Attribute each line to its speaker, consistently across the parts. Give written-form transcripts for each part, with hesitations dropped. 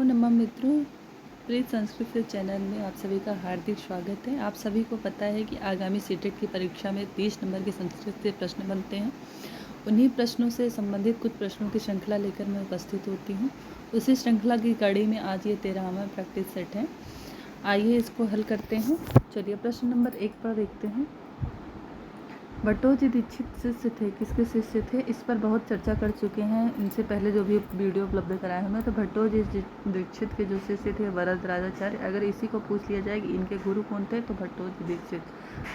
Speaker 1: नमः मित्रों, प्रीत संस्कृत के चैनल में आप सभी का हार्दिक स्वागत है। आप सभी को पता है कि आगामी सीटेट की परीक्षा में 30 नंबर के संस्कृत से प्रश्न बनते हैं। उन्हीं प्रश्नों से संबंधित कुछ प्रश्नों की श्रृंखला लेकर मैं उपस्थित होती हूँ। उसी श्रृंखला की कड़ी में आज ये 13वां प्रैक्टिस सेट है। आइए इसको हल करते हैं। चलिए प्रश्न नंबर 1 पर देखते हैं। भट्टोजी दीक्षित शिष्य थे, किसके शिष्य थे? इस पर बहुत चर्चा कर चुके हैं इनसे पहले जो भी वीडियो उपलब्ध कराए हमें। तो भट्टोजी दीक्षित के जो शिष्य थे वरद राजाचार्य। अगर इसी को पूछ लिया जाए कि इनके गुरु कौन थे तो भट्टोजी दीक्षित।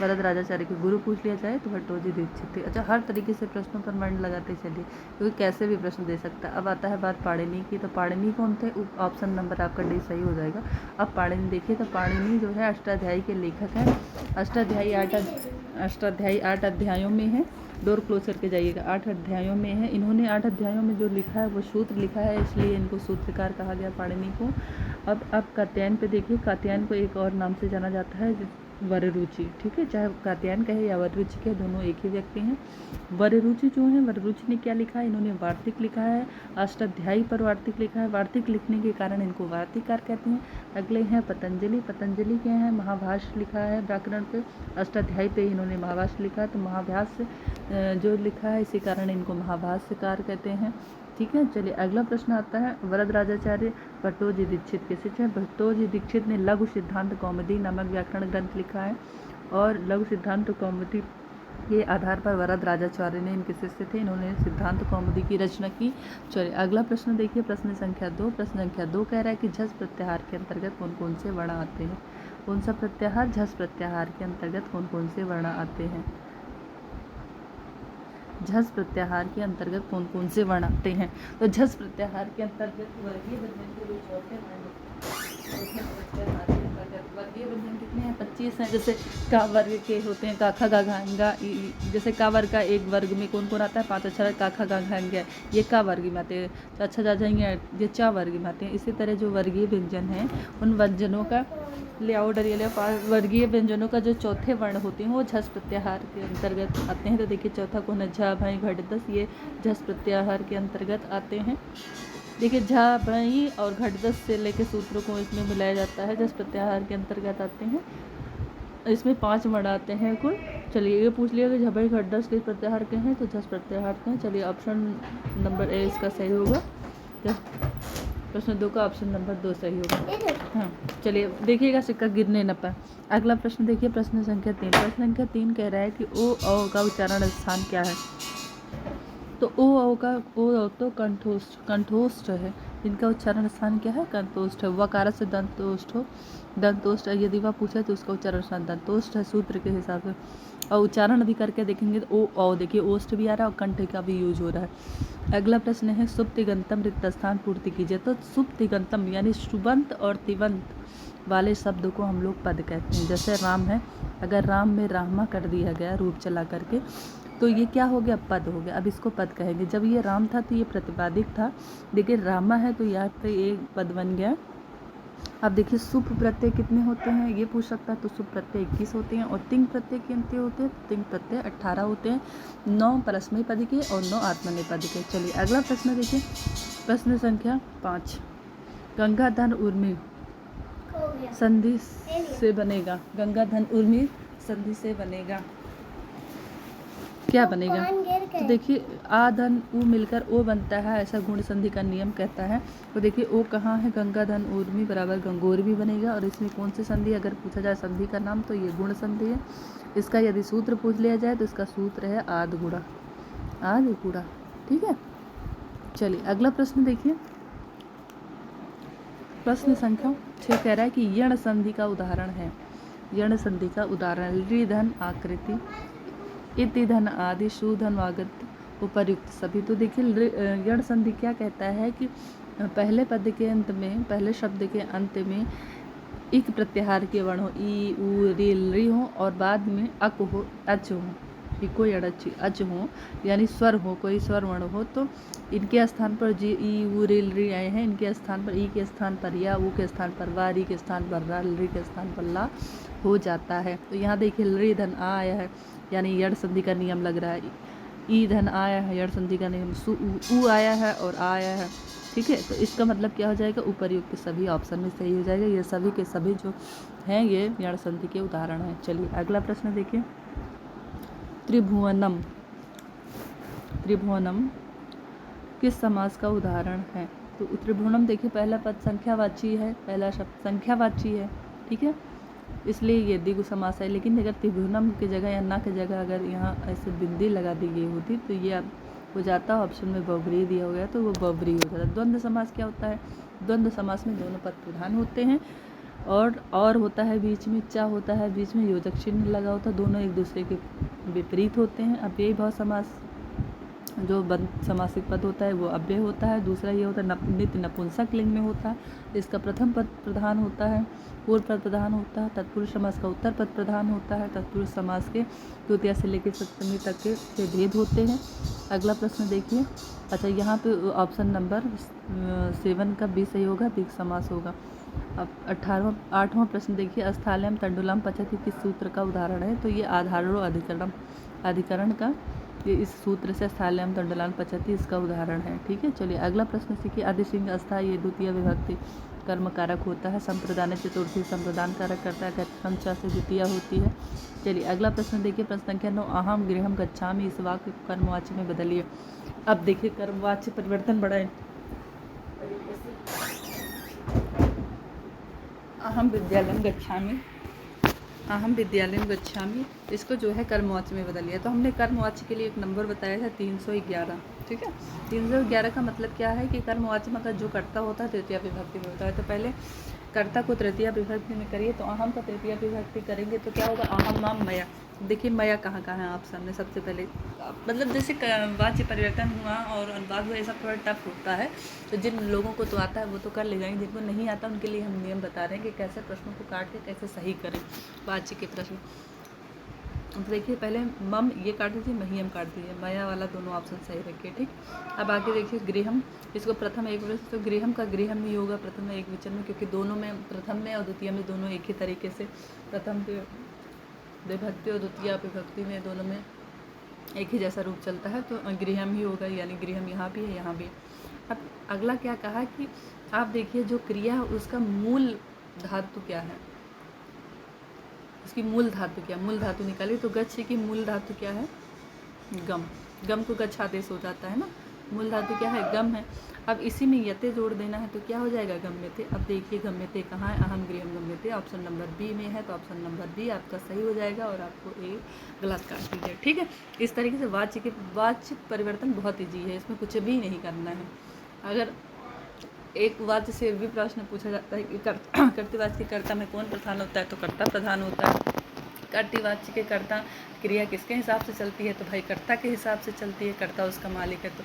Speaker 1: वरद राजाचार्य के गुरु पूछ लिया जाए तो भट्टोजी दीक्षित थे। अच्छा, हर तरीके से प्रश्नों पर मन लगाते चलिए, क्योंकि कैसे भी प्रश्न दे सकता है। अब आता है बात पाणिनि की। तो पाणिनि कौन थे? ऑप्शन नंबर आपका डी सही हो जाएगा। अब पाणिनि देखिए, तो पाणिनि जो है अष्टाध्यायी के लेखक हैं। अष्टाध्यायी 8 अध्यायों में है। डोर क्लोज करके जाइएगा। 8 अध्यायों में है। इन्होंने 8 अध्यायों में जो लिखा है वो सूत्र लिखा है, इसलिए इनको सूत्रकार कहा गया पाणिनि को। अब कात्यायन पे देखिए। कात्यायन को एक और नाम से जाना जाता है, वररुचि। ठीक है, चाहे कात्यायन कहे या वररुचि कहे, दोनों एक ही व्यक्ति हैं। वररुचि जो है, वररुचि ने क्या लिखा है? इन्होंने वार्तिक लिखा है। अष्टाध्यायी पर वार्तिक लिखा है। वार्तिक लिखने के कारण इनको वार्तिककार कहते हैं। अगले हैं पतंजलि। पतंजलि क्या है? महाभाष्य लिखा है व्याकरण पे। अष्टाध्यायी पे इन्होंने महाभाष्य लिखा है, तो महाभाष्य जो लिखा है इसी कारण इनको महाभाष्यकार कहते हैं। ठीक है, चलिए अगला प्रश्न आता है। वरद राजाचार्य भट्टोजी दीक्षित के शिष्य हैं। भट्टोजी दीक्षित ने लघु सिद्धांत कौमुदी नामक व्याकरण ग्रंथ लिखा है, और लघु सिद्धांत कौमुदी के आधार पर वरद राजाचार्य ने इनके शिष्य थे। इन्होंने सिद्धांत कौमुदी की रचना की। चलिए अगला प्रश्न देखिए, प्रश्न संख्या 2। प्रश्न संख्या 2 कह रहा है कि झस प्रत्याहार के अंतर्गत कौन कौन से वर्ण आते हैं? कौन सा प्रत्याहार? झस प्रत्याहार के अंतर्गत कौन कौन से वर्ण आते हैं? झस प्रत्याहार के अंतर्गत कौन कौन से वर्ण आते हैं? तो झस प्रत्याहार के अंतर्गत वर्गीय व्यंजन के जो चौथे वर्ण वर्गीय व्यंजन कितने हैं? 25 हैं। जैसे का वर्ग के होते हैं, काखा गा घांगा। जैसे का वर्ग का एक वर्ग में कौन कौन आता है? 5 अक्षर। काखा गा घांगा ये का वर्ग में आते हैं। अच्छा जा जाएंगे, ये चा वर्ग में आते हैं। इसी तरह जो वर्गीय व्यंजन हैं उन व्यंजनों का वर्गीय व्यंजनों का जो चौथे वर्ण होते हैं वो झस प्रत्याहार के अंतर्गत आते हैं। तो देखिए चौथा कौन है? झा भाई घट दस, ये झस प्रत्याहार के अंतर्गत आते हैं। देखिए झा भाई और घट दस से लेके सूत्रों को इसमें मिलाया जाता है, झस प्रत्याहार के अंतर्गत आते हैं। इसमें 5 वर्ण आते हैं कुल। चलिए ये पूछ लिया कि झा भाई घट दस किस प्रत्याहार के हैं? तो झस प्रत्याहार के हैं। चलिए ऑप्शन नंबर ए इसका सही होगा। प्रश्न 2 का ऑप्शन नंबर 2 सही होगा। हाँ, चलिए देखिएगा सिक्का गिरने न पाए। अगला प्रश्न देखिए, प्रश्न संख्या 3। प्रश्न संख्या 3 कह रहा है कि ओ औ का उच्चारण स्थान क्या है? तो ओ औ तो कंठोष्ठ है। इनका उच्चारण स्थान क्या है? कंठोष्ठ है। वकार से दंतोष्ठ हो, दंतोष्ठ यदि वह पूछे तो उसका उच्चारण स्थान दंतोष्ठ है सूत्र के हिसाब से। और उच्चारण भी करके देखेंगे तो ओ औ देखिए ओष्ठ भी आ रहा है और कंठ का भी यूज हो रहा है। अगला प्रश्न है सुप्तिगंतम रिक्त स्थान पूर्ति कीजिए। तो सुप्तिगंतम यानी सुबंत और तिवंत वाले शब्द को हम लोग पद कहते हैं। जैसे राम है, अगर राम में रामा कर दिया गया रूप चला करके तो ये क्या हो गया? पद हो गया। अब इसको पद कहेंगे। जब ये राम था तो ये प्रतिपादिक था, लेकिन रामा है तो यहाँ पे एक पद बन गया। अब देखिए सुप प्रत्यय कितने होते हैं ये पूछ सकता है। तो सुप प्रत्यय 21 होते हैं, और तिंग प्रत्यय कितने होते हैं? तिंग प्रत्यय 18 होते हैं। 9 परस्मय पद के और 9 आत्मनेय पद के। चलिए अगला प्रश्न देखिए, प्रश्न संख्या 5। गंगाधर उर्मी संधि से बनेगा। गंगाधर उर्मी संधि से बनेगा, क्या बनेगा? तो देखिए आ धन ऊ मिलकर ओ बनता है, ऐसा गुण संधि का नियम कहता है। तो देखिए ओ कहाँ है? गंगाधन ऊर्मी बराबर गंगोर भी बनेगा। और इसमें कौन सी संधि अगर पूछा जाए संधि का नाम तो ये गुण संधि है। इसका यदि सूत्र पूछ लिया जाए तो इसका सूत्र है आद गुड़ा, आद गुड़ा। ठीक है, चलिए अगला प्रश्न देखिए, प्रश्न संख्या 6 कह रहा है कि यण संधि का उदाहरण है। यण संधि का उदाहरण ऋधन आकृति, इति धन आदि, शुधन वागत उपर्युक्त सभी। तो देखिए यण संधि क्या कहता है कि पहले पद के अंत में, पहले शब्द के अंत में इक प्रत्याहार के वर्ण हो, ई उ री री हो, और बाद में अक हो, अच हो, इको यड़ची अच हो, यानी स्वर हो, कोई स्वर वर्ण हो, तो इनके स्थान पर जी ई उ री री आए हैं। इनके स्थान पर ई के स्थान पर या, उ के स्थान पर वा, री के स्थान पर रा, री के स्थान पर ला हो जाता है। तो यहाँ देखिए री धन आ आया है, यानी यड़ संधि का नियम लग रहा है। ई धन आया है, यड़ संधि का नियम। उ आया है और आ आया है, ठीक है, तो इसका मतलब क्या हो जाएगा, उपर्युक्त सभी ऑप्शन में सही हो जाएगा। ये सभी के सभी जो हैं ये यण संधि के उदाहरण हैं। चलिए अगला प्रश्न देखिए, त्रिभुवनम, त्रिभुवनम किस समास का उदाहरण है। तो त्रिभुवनम देखिए पहला पद संख्यावाची है, पहला शब्द संख्यावाची है, ठीक है, इसलिए ये द्विगु समास है। लेकिन अगर त्रिभुवनम की जगह या ना की जगह अगर यहाँ ऐसे बिंदी लगा दी गई होती तो ये अब हो जाता, ऑप्शन में बहुब्रीहि दिया हो गया तो वो बहुब्रीहि हो जाता। द्वंद्व समास क्या होता है, द्वंद्व समास में दोनों पद प्रधान होते हैं और होता है बीच में चा होता है, बीच में योजक चिन्ह लगा होता है, दोनों एक दूसरे के विपरीत होते हैं। अव्ययी भाव समास जो बंद समासिक पद होता है वो अव्यय होता है। दूसरा ये होता है नित्य नपुंसक लिंग में होता है, इसका प्रथम पद प्रधान होता है, पूर्व पद प्रधान होता है। तत्पुरुष समास का उत्तर पद प्रधान होता है। तत्पुरुष समास के द्वितीया से लेकर सप्तमी तक के से भेद होते हैं। अगला प्रश्न देखिए, अच्छा यहाँ पे ऑप्शन नंबर 7 का बी सही होगा, बी समास होगा। अब 8वां प्रश्न देखिए, स्थाल्यम तंडुलम पचति किस सूत्र का उदाहरण है। तो ये आधारो अधिकरण का ये इस सूत्र से स्थाल्यम तंडुलान पचति इसका उदाहरण है, ठीक है। चलिए अगला प्रश्न सीखिए, आदिसिंह अस्थाई ये द्वितीय विभक्ति कर्म कारक होता है। संप्रदान चतुर्थी संप्रदान कारक करता है, च से द्वितीय होती है। चलिए अगला प्रश्न देखिए, प्रश्न संख्या 9, अहम गृहम गच्छामि इस वाक्य को कर्मवाच्य में बदलिए। अब देखिए कर्मवाच्य परिवर्तन बड़ा है, अहम विद्यालयम गच्छामि, अहम विद्यालयम गच्छामि, इसको जो है कर्मवाच्य में बदलिए। तो हमने कर्मवाच्य के लिए एक नंबर बताया था 311, ठीक है। 311 का मतलब क्या है कि कर्मवाच्य में अगर जो कर्ता होता है तृतीया विभक्ति में होता है, तो पहले कर्ता को तृतीया विभक्ति में करिए। तो अहम का तृतीया विभक्ति करेंगे तो क्या होगा, अहम माम मया। देखिए मया कहाँ कहाँ है ऑप्शन में, सबसे पहले मतलब जैसे वाच्य परिवर्तन हुआ और अनुवाद हुआ, ये सब थोड़ा टफ होता है। तो जिन लोगों को तो आता है वो तो कर ले जाएंगे, जिनको नहीं आता उनके लिए हम नियम बता रहे हैं कि कैसे प्रश्नों को काट के कैसे सही करें वाच्य के प्रश्न। तो देखिए पहले मम ये काट दीजिए, महियम काट दीजिए, मया वाला दोनों ऑप्शन सही रखिए, ठीक। अब आगे देखिए गृहम, इसको प्रथम एक वचन, तो गृहम का गृहम नहीं होगा प्रथम एक वचन में, क्योंकि दोनों में प्रथम में और द्वितीय में दोनों एक ही तरीके से, प्रथम विभक्ति और द्वितीय विभक्ति में दोनों में एक ही जैसा रूप चलता है, तो गृहम ही होगा, यानी गृहम यहाँ भी है यहाँ भी है। अब अगला क्या कहा कि आप देखिए जो क्रिया है उसका मूल धातु क्या है, उसकी मूल धातु क्या, मूल धातु निकालिए। तो गच्छ की मूल धातु क्या है, गम, गम को गच्छ आदेश हो जाता है ना, मूल धातु क्या है, गम है। अब इसी में यते जोड़ देना है तो क्या हो जाएगा, गम्यते। अब देखिए गम्यते कहाँ है, अहम गृहम गम्यते, ऑप्शन नंबर बी में है, तो ऑप्शन नंबर बी आपका सही हो जाएगा और आपको ए गलत काट दीजिए, ठीक है। इस तरीके से वाच्य परिवर्तन बहुत ईजी है, इसमें कुछ भी नहीं करना है। अगर एक वाच्य से भी प्रश्न पूछा जाता है कि कर्तृवाच्य के कर्ता में कौन प्रधान होता है, तो कर्ता प्रधान होता है। कर्तृवाच्य के कर्ता क्रिया किसके हिसाब से चलती है, तो भाई कर्ता के हिसाब से चलती है, कर्ता उसका मालिक है। तो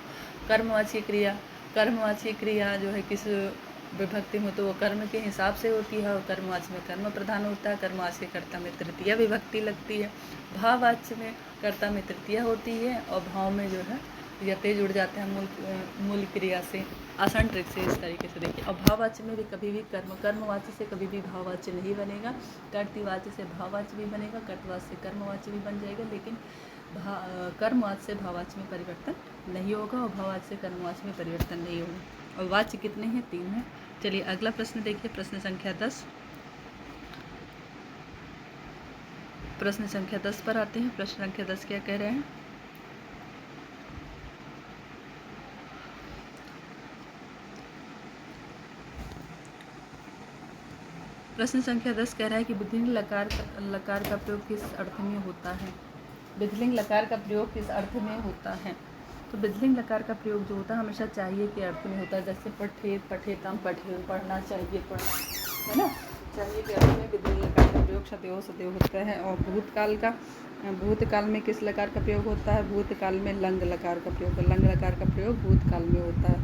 Speaker 1: कर्मवाच्य क्रिया जो है किस विभक्ति में, तो वो कर्म के हिसाब से होती है, और कर्मवाच्य में कर्म प्रधान होता है, कर्मवाच्य के कर्ता में तृतीया विभक्ति लगती है, भाववाच्य में कर्ता में तृतीया होती है, और भाव में जो है यते जुड़ जाते हैं मूल क्रिया से, आसान ट्रिक से। इस तरीके से देखिए, और भाववाच्य में भी कभी भी कर्मवाच्य से कभी भी भाववाच्य नहीं बनेगा, कर्तृवाच्य से भाववाच्य भी बनेगा, कर्तवाच्य से कर्मवाच्य भी बन जाएगा, लेकिन कर्मवाच्य से भाववाच्य में परिवर्तन नहीं होगा, और भाववाच्य से कर्मवाच्य में परिवर्तन नहीं होगा। और वाच्य कितने हैं, 3 हैं। चलिए अगला प्रश्न देखिए, प्रश्न संख्या 10, प्रश्न संख्या 10 पर आते हैं। प्रश्न संख्या 10 क्या कह रहे हैं, प्रश्न संख्या 10 कह रहा है कि विधिलिंग लकार का प्रयोग किस अर्थ में होता है। विधिलिंग लकार का प्रयोग किस अर्थ में होता है। तो विधिलिंग लकार का प्रयोग जो होता है हमेशा चाहिए के अर्थ में होता है, जैसे पठेत, पठेतम, पठेय, पढ़ना चाहिए, है ना, चाहिए के अर्थ में विधिलिंग लकार का प्रयोग सदैव होता है। और भूतकाल में किस लकार का प्रयोग होता है, भूतकाल में लंग लकार का प्रयोग, लंग लकार का प्रयोग भूतकाल में होता है।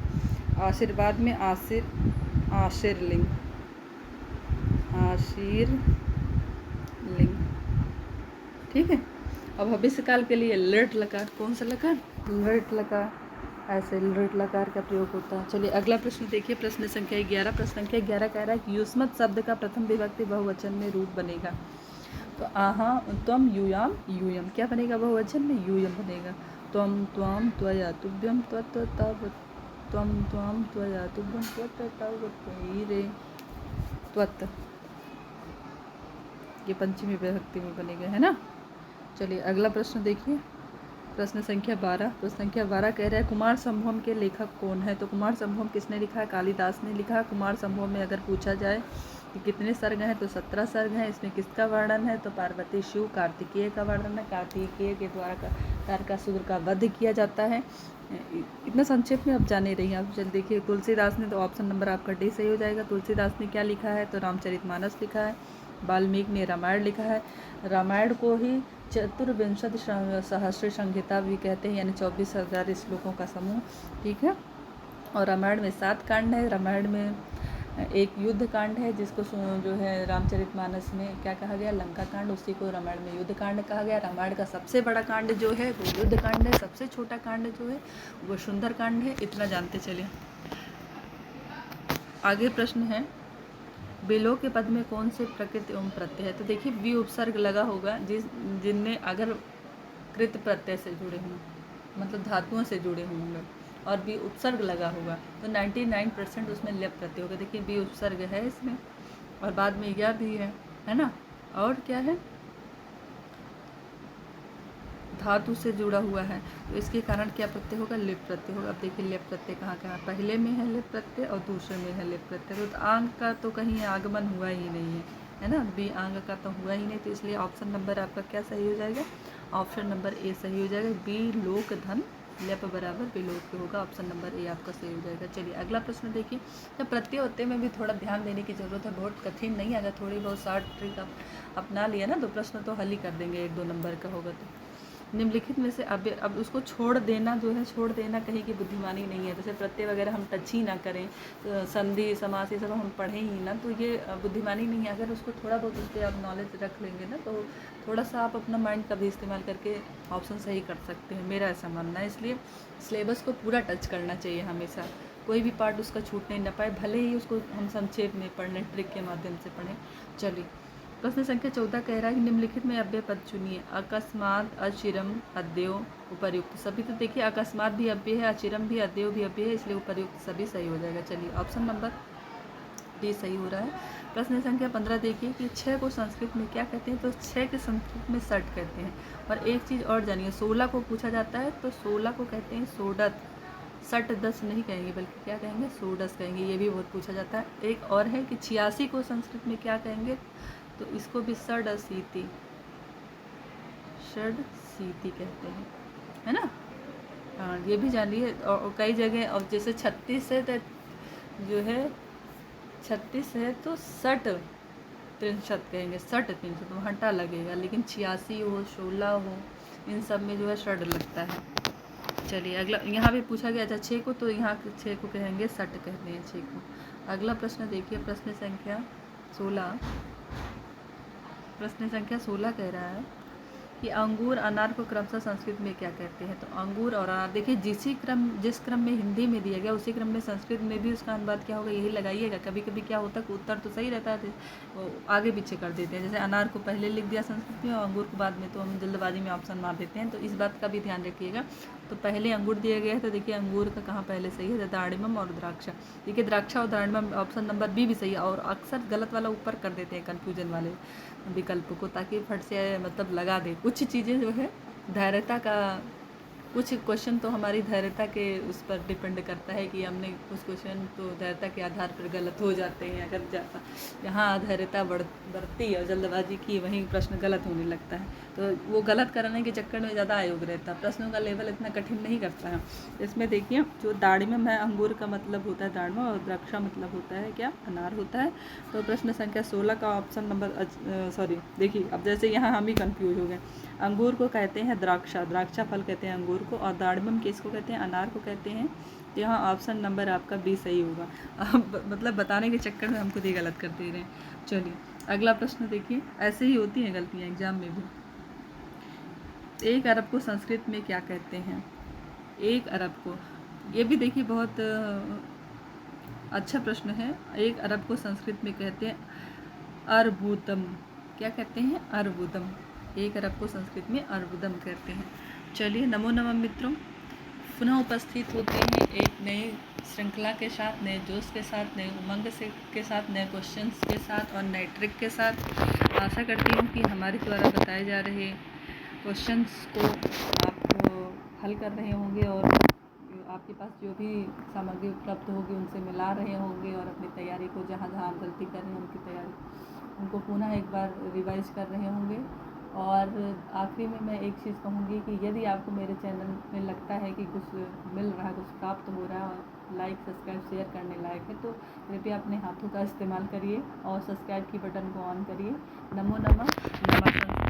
Speaker 1: आशीर्वाद में आशीर्लिंग, ठीक है। अब भविष्य काल के लिए लृट लकार, कौन सा लकार, लृट लकार, ऐसे लृट लकार का प्रयोग होता है। चलिए अगला प्रश्न देखिए, प्रश्न संख्या 11, प्रश्न संख्या 11 कह रहा है कि युष्मत शब्द का प्रथम विभक्ति बहुवचन में रूप बनेगा। तो आहा, त्वम, यूयाम, यूयम, क्या बनेगा बहुवचन में, यूयम बनेगा। त्वम, त्वाम, त्वया, तुभ्यम, त्वत्, तव, त्वम त्वाम त्वया तुभ्यं त्वत् तव रे त्वत्, ये पंचमी विभक्ति में बनेगा, है ना। चलिए अगला प्रश्न देखिए, प्रश्न संख्या 12। तो संख्या 12 कह रहा है कुमार संभवम के लेखक कौन है। तो कुमार संभवम किसने लिखा है? कालिदास ने लिखा। कुमार संभवम में अगर पूछा जाए कि कितने सर्ग हैं तो 17 सर्ग हैं। इसमें किसका वर्णन है? तो पार्वती शिव कार्तिकेय का वर्णन है। कार्तिकेय के द्वारा तारकासुर का वध किया जाता है। इतना संक्षेप में आप जाने रही हैं। आप चल देखिए, तुलसीदास ने, तो ऑप्शन नंबर आपका डी सही हो जाएगा। तुलसीदास ने क्या लिखा है? तो रामचरितमानस लिखा है। वाल्मीकि ने रामायण लिखा है। रामायण को ही चतुर्विंशति सहस्र संहिता भी कहते हैं, यानी 24,000 श्लोकों का समूह, ठीक है। और रामायण में 7 कांड है। रामायण में एक युद्ध कांड है जिसको जो है रामचरितमानस में क्या कहा गया? लंका कांड। उसी को रामायण में युद्ध कांड कहा गया। रामायण का सबसे बड़ा कांड जो है वो युद्ध कांड है। सबसे छोटा कांड जो है वो सुंदर कांड है। इतना जानते चलिए। आगे प्रश्न है, बिलो के पद में कौन से प्रकृति एवं प्रत्यय है? तो देखिए बी उपसर्ग लगा होगा जिनमें अगर कृत प्रत्यय से जुड़े हों, मतलब धातुओं से जुड़े होंगे, और बी उपसर्ग लगा होगा तो 99% उसमें लेप प्रत्यय होगा। देखिए बी उपसर्ग है इसमें, और बाद में यह भी है ना। और क्या है? धातु से जुड़ा हुआ है, तो इसके कारण क्या प्रत्यय होगा? लेप प्रत्यय होगा। अब देखिए लेप प्रत्यय कहाँ कहाँ? पहले में है लेप प्रत्यय और दूसरे में है लेप प्रत्यय। तो आंग का तो कहीं आगमन हुआ ही नहीं है ना। बी आंग का तो हुआ ही नहीं, तो इसलिए ऑप्शन नंबर आपका क्या सही हो जाएगा? ऑप्शन नंबर ए सही हो जाएगा। बी लोक धन लेप बराबर विलोप के होगा। ऑप्शन नंबर ए आपका सही हो जाएगा। चलिए अगला प्रश्न देखिए। तो प्रत्यय होते में भी थोड़ा ध्यान देने की ज़रूरत है, बहुत कठिन नहीं। अगर थोड़ी बहुत शॉर्ट ट्रिक आप अपना लिया ना तो प्रश्न तो हल ही कर देंगे, 1-2 नंबर का होगा। तो निम्नलिखित में से अब उसको छोड़ देना जो है, छोड़ देना कहीं की बुद्धिमानी नहीं है। जैसे प्रत्यय वगैरह हम टच ही ना करें, तो संधि समास ये सब हम पढ़ें ही ना, तो ये बुद्धिमानी नहीं है। अगर उसको थोड़ा बहुत उस पर आप नॉलेज रख लेंगे ना तो थोड़ा सा आप अपना माइंड का भी इस्तेमाल करके ऑप्शन सही कर सकते हैं, मेरा ऐसा मानना है। इसलिए सिलेबस को पूरा टच करना चाहिए हमेशा, कोई भी पार्ट उसका छूटने न पाए, भले ही उसको हम संक्षेप में पढ़ें, ट्रिक के माध्यम से पढ़ें। चलिए प्रश्न संख्या 14 कह रहा है कि निम्नलिखित में अव्यय पद चुनिए। अकस्मात, अचिरम, अद्यव, उपर्युक्त। सभी तो देखिए अकस्मात भी अव्यय है, अचिरम भी, अद्यव भी अव्यय है, इसलिए उपर्युक्त सभी सही हो जाएगा। चलिए ऑप्शन नंबर डी सही हो रहा है। प्रश्न संख्या 15 देखिए कि 6 को संस्कृत में क्या कहते हैं? तो 6 के संस्कृत में षट कहते हैं। और एक चीज़ और जानिए, 16 को पूछा जाता है तो 16 को कहते हैं सोडत। सट 10 नहीं कहेंगे, बल्कि क्या कहेंगे? सोडस कहेंगे। ये भी बहुत पूछा जाता है। एक और है कि 86 को संस्कृत में क्या कहेंगे? तो इसको भी षडशीति, षडशीति कहते हैं, है ना। हाँ ये भी जानिए। और कई जगह, और जैसे 36 है तो जो है 36 है तो 60-63 कहेंगे, 60-63 तो घंटा लगेगा। लेकिन 86 हो, 16 हो, इन सब में जो है षड लगता है। चलिए अगला, यहाँ भी पूछा गया था 6 को, तो यहाँ 6 को कहेंगे षट कहते हैं 6 को। अगला प्रश्न देखिए, प्रश्न संख्या 16। प्रश्न संख्या 16 कह रहा है कि अंगूर अनार को क्रमशः संस्कृत में क्या कहते हैं? तो अंगूर और अनार देखिए जिस क्रम में हिंदी में दिया गया उसी क्रम में संस्कृत में भी उसका अनुवाद क्या होगा, यही लगाइएगा। कभी कभी क्या होता है कि उत्तर तो सही रहता है, वो आगे पीछे कर देते हैं। जैसे अनार को पहले लिख दिया संस्कृत में और अंगूर को बाद में, तो हम जल्दबाजी में ऑप्शन मार देते हैं। तो इस बात का भी ध्यान रखिएगा। तो पहले अंगूर दिया गया है, तो देखिए अंगूर का कहाँ पहले सही है? दाड़िमम और द्राक्षा। देखिए द्राक्षा और दाड़िमम ऑप्शन नंबर बी भी सही है। और अक्सर गलत वाला ऊपर कर देते हैं कन्फ्यूजन वाले विकल्प को, ताकि फट से मतलब लगा दे। कुछ चीज़ें जो है धैर्यता का, कुछ क्वेश्चन तो हमारी धैर्यता के उस पर डिपेंड करता है कि हमने कुछ क्वेश्चन तो धैर्यता के आधार पर गलत हो जाते हैं। अगर यहाँ धैर्यता बढ़ती है और जल्दबाजी की, वहीं प्रश्न गलत होने लगता है। तो वो गलत कराने के चक्कर में ज़्यादा आयोग रहता है, प्रश्नों का लेवल इतना कठिन नहीं करता है। इसमें देखिए जो दाड़िमम है, अंगूर का मतलब होता है दाड़मा, और द्राक्षा मतलब होता है क्या? अनार होता है। तो प्रश्न संख्या 16 का ऑप्शन नंबर देखिए अब जैसे यहाँ हम ही कन्फ्यूज हो गए। अंगूर को कहते हैं द्राक्षा, द्राक्षा फल कहते हैं अंगूर को, और दाड़िमम किसको कहते हैं? अनार को कहते हैं। तो यहाँ ऑप्शन नंबर आपका बी सही होगा। मतलब बताने के चक्कर में हम खुद ही गलत कर दे रहे हैं। चलिए अगला प्रश्न देखिए, ऐसे ही होती हैं गलतियाँ एग्जाम में भी। 1 अरब को संस्कृत में क्या कहते हैं? 1 अरब को, ये भी देखिए बहुत अच्छा प्रश्न है। 1 अरब को संस्कृत में कहते हैं अर्बुदम। क्या कहते हैं? अर्बुदम। 1 अरब को संस्कृत में अर्बुदम कहते हैं। चलिए नमो नमः मित्रों, पुनः उपस्थित होते हैं एक नए श्रृंखला के साथ, नए जोश के साथ, नए उमंग के साथ, नए क्वेश्चंस के साथ और नए ट्रिक के साथ। आशा करती हूँ कि हमारे द्वारा बताए जा रहे क्वेश्चंस को आप हल कर रहे होंगे और आपके पास जो भी सामग्री उपलब्ध होगी उनसे मिला रहे होंगे और अपनी तैयारी को जहाँ आप गलती कर रहे हैं उनकी तैयारी उनको पुनः एक बार रिवाइज कर रहे होंगे। और आखिरी में मैं एक चीज़ कहूँगी कि यदि आपको मेरे चैनल में लगता है कि कुछ मिल रहा है, कुछ प्राप्त हो रहा है और लाइक सब्सक्राइब शेयर करने लायक है, तो कृपया अपने हाथों का इस्तेमाल करिए और सब्सक्राइब की बटन को ऑन करिए। नमो नमः। नमः।